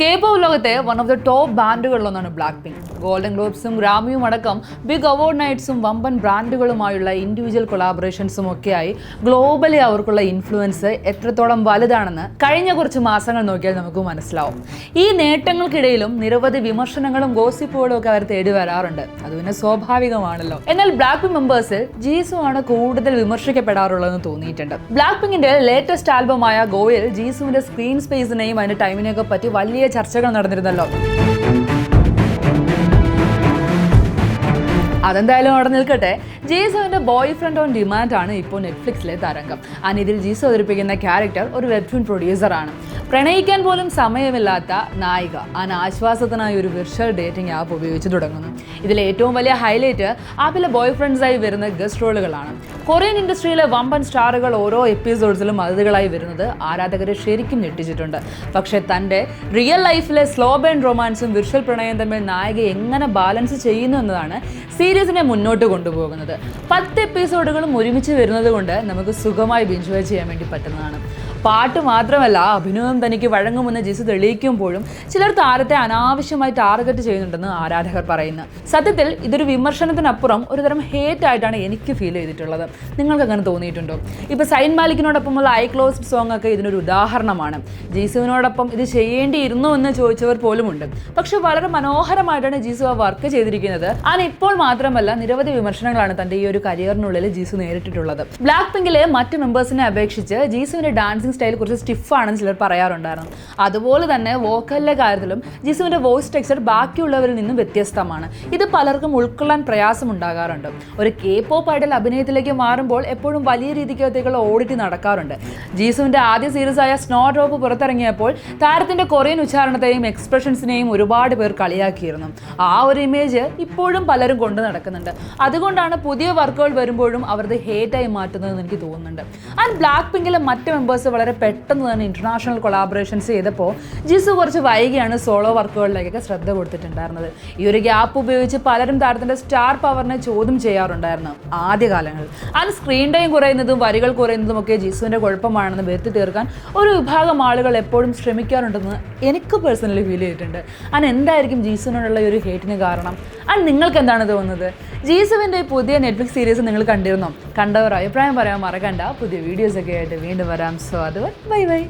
K-pop ലോകത്തെ one of the top ബാൻഡുകളിലൊന്നാണ് black pink. Golden ഗ്ലോബ്സും ഗ്രാമിയും അടക്കം ബിഗ് അവാർഡ് നൈറ്റ്സും വമ്പൻ ബ്രാൻഡുകളുമായുള്ള ഇൻഡിവിജ്വൽ കൊളാബറേഷൻസും ഒക്കെയായി ഗ്ലോബലി അവർക്കുള്ള ഇൻഫ്ലുവൻസ് എത്രത്തോളം വലുതാണെന്ന് കഴിഞ്ഞ കുറച്ച് മാസങ്ങൾ നോക്കിയാൽ നമുക്ക് മനസ്സിലാവും. ഈ നേട്ടങ്ങൾക്കിടയിലും നിരവധി വിമർശനങ്ങളും ഗോസിപ്പുകളും ഒക്കെ അവർ തേടി വരാറുണ്ട്. അത് പിന്നെ സ്വാഭാവികമാണല്ലോ. എന്നാൽ ബ്ലാക്ക് പിങ്ക് മെമ്പേഴ്സിൽ ജീസു ആണ് കൂടുതൽ വിമർശിക്കപ്പെടാറുള്ളതെന്ന് തോന്നിയിട്ടുണ്ട്. ബ്ലാക്ക് പിങ്കിന്റെ ലേറ്റസ്റ്റ് ആൽബമായ ഗോയിൽ ജീസുവിന്റെ സ്ക്രീൻ സ്പേസിനെയും അതിന്റെ ടൈമിനെയൊക്കെ പറ്റി വലിയ ചർച്ചകൾ നടന്നിരുന്നല്ലോ. അതെന്തായാലും അവിടെ നിൽക്കട്ടെ. ജീസുവിന്റെ ബോയ് ഫ്രണ്ട് ഓൺ ഡിമാൻഡ് ആണ് ഇപ്പോൾ നെറ്റ്ഫ്ലിക്സിലെ തരംഗം. ഇതിൽ ജീസു അവതരിപ്പിക്കുന്ന ക്യാരക്ടർ ഒരു വെബ്ടൂൺ പ്രൊഡ്യൂസറാണ്. പ്രണയിക്കാൻ പോലും സമയമില്ലാത്ത നായിക ആശ്വാസത്തിനായി ഒരു വിർച്വൽ ഡേറ്റിംഗ് ആപ്പ് ഉപയോഗിച്ച് തുടങ്ങുന്നു. ഇതിൽ ഏറ്റവും വലിയ ഹൈലൈറ്റ് ആപ്പിലെ ബോയ് ഫ്രണ്ട്സായി വരുന്ന ഗസ്റ്റ് റോളുകളാണ്. കൊറിയൻ ഇൻഡസ്ട്രിയിലെ വമ്പൻ സ്റ്റാറുകൾ ഓരോ എപ്പിസോഡ്സിലും അതിഥികളായി വരുന്നത് ആരാധകരെ ശരിക്കും ഞെട്ടിച്ചിട്ടുണ്ട്. പക്ഷേ തൻ്റെ റിയൽ ലൈഫിലെ സ്ലോ ബേൺ റൊമാൻസും വിർച്വൽ പ്രണയം തമ്മിൽ നായിക എങ്ങനെ ബാലൻസ് ചെയ്യുന്നു എന്നതാണ് സീരീസിനെ മുന്നോട്ട് കൊണ്ടുപോകുന്നത്. 10 എപ്പിസോഡുകളും ഒരുമിച്ച് വരുന്നത് കൊണ്ട് നമുക്ക് സുഖമായി ബിഞ്ച് വാച്ച് ചെയ്യാൻ വേണ്ടി പറ്റുന്നതാണ്. പാട്ട് മാത്രമല്ല, അഭിനയം തനിക്ക് വഴങ്ങുമെന്ന് ജീസു തെളിയിക്കുമ്പോഴും ചിലർ താരത്തെ അനാവശ്യമായി ടാർഗറ്റ് ചെയ്യുന്നുണ്ടെന്ന് ആരാധകർ പറയുന്നു. സത്യത്തിൽ ഇതൊരു വിമർശനത്തിനപ്പുറം ഒരുതരം ഹേറ്റ് ആയിട്ടാണ് എനിക്ക് ഫീൽ ചെയ്തിട്ടുള്ളത്. നിങ്ങൾക്ക് അങ്ങനെ തോന്നിയിട്ടുണ്ടോ? ഇപ്പോൾ സൈൻ മാലിക്കിനോടൊപ്പമുള്ള ഐ ക്ലോസ്ഡ് സോങ് ഒക്കെ ഇതിനൊരു ഉദാഹരണമാണ്. ജീസുവിനോടൊപ്പം ഇത് ചെയ്യേണ്ടിയിരുന്നു എന്ന് ചോദിച്ചവർ പോലുമുണ്ട്. പക്ഷെ വളരെ മനോഹരമായിട്ടാണ് ജീസു ആ വർക്ക് ചെയ്തിരിക്കുന്നത്. ഇപ്പോൾ മാത്രമല്ല, നിരവധി വിമർശനങ്ങളാണ് തൻ്റെ ഈ ഒരു കരിയറിനുള്ളിൽ ജീസു നേരിട്ടിട്ടുള്ളത്. ബ്ലാക്ക് പിങ്കിലെ മറ്റ് മെമ്പേഴ്സിനെ അപേക്ഷിച്ച് ജീസുവിന്റെ ഡാൻസിംഗ് സ്റ്റൈൽ കുറച്ച് സ്റ്റിഫാണെന്ന് ചിലർ പറയാറുണ്ടായിരുന്നു. അതുപോലെ തന്നെ വോക്കലിന്റെ കാര്യത്തിലും ജീസുവിന്റെ വോയിസ് ടെക്സ്ചർ ബാക്കിയുള്ളവരിൽ നിന്നും വ്യത്യസ്തമാണ്. ഇത് പലർക്കും ഉൾക്കൊള്ളാൻ പ്രയാസമുണ്ടാകാറുണ്ട്. ഒരു K-pop ഐഡൽ അഭിനയത്തിലേക്ക് മാറുമ്പോൾ എപ്പോഴും വലിയ രീതിക്കകത്തേക്കുള്ള ഓഡിറ്റ് നടക്കാറുണ്ട്. ജീസുവിന്റെ ആദ്യ സീരീസായ സ്നോ ഡ്രോപ്പ് പുറത്തിറങ്ങിയപ്പോൾ താരത്തിന്റെ കൊറിയൻ ഉച്ചാരണത്തെയും എക്സ്പ്രഷൻസിനെയും ഒരുപാട് പേർ കളിയാക്കിയിരുന്നു. ആ ഒരു ഇമേജ് ഇപ്പോഴും പലരും കൊണ്ട് നടക്കുന്നുണ്ട്. അതുകൊണ്ടാണ് പുതിയ വർക്കുകൾ വരുമ്പോഴും അവരത് ഹേറ്റായി മാറ്റുന്നതെന്ന് എനിക്ക് തോന്നുന്നുണ്ട്. ബ്ലാക്ക് പിങ്കിലെ മറ്റ് മെമ്പേഴ്സ് വളരെ പെട്ടെന്ന് തന്നെ ഇന്റർനാഷണൽ കൊളാബറേഷൻസ് ചെയ്തപ്പോൾ ജീസു കുറച്ച് വൈകിയാണ് സോളോ വർക്കുകളിലേക്കൊക്കെ ശ്രദ്ധ കൊടുത്തിട്ടുണ്ടായിരുന്നത്. ഈ ഒരു ഗ്യാപ്പ് ഉപയോഗിച്ച് പലരും താരത്തിന്റെ സ്റ്റാർ പവറിനെ ചോദ്യം ചെയ്യാറുണ്ടായിരുന്നു ആദ്യകാലങ്ങളിൽ. സ്ക്രീൻ ടൈം കുറയുന്നതും വരികൾ കുറയുന്നതും ഒക്കെ ജീസുവിന്റെ കുഴപ്പമാണെന്ന് വരുത്തി തീർക്കാൻ ഒരു വിഭാഗം ആളുകൾ എപ്പോഴും ശ്രമിക്കാറുണ്ടെന്ന് എനിക്ക് പേഴ്സണലി ഫീൽ ചെയ്തിട്ടുണ്ട്. എന്തായിരിക്കും ജീസുവിനോടുള്ള ഒരു ഹേറ്റിന് കാരണം? നിങ്ങൾക്ക് എന്താണ് തോന്നുന്നത്? ജീസുവിന്റെ പുതിയ നെറ്റ്ഫ്ലിക്സ് സീരീസ് നിങ്ങൾ കണ്ടിരുന്നോ? കണ്ടവർ അഭിപ്രായം പറയാൻ മറക്കണ്ട. പുതിയ വീഡിയോസൊക്കെ ആയിട്ട് വീണ്ടും വരാം. സോ അതുവരെ ബൈ ബൈ.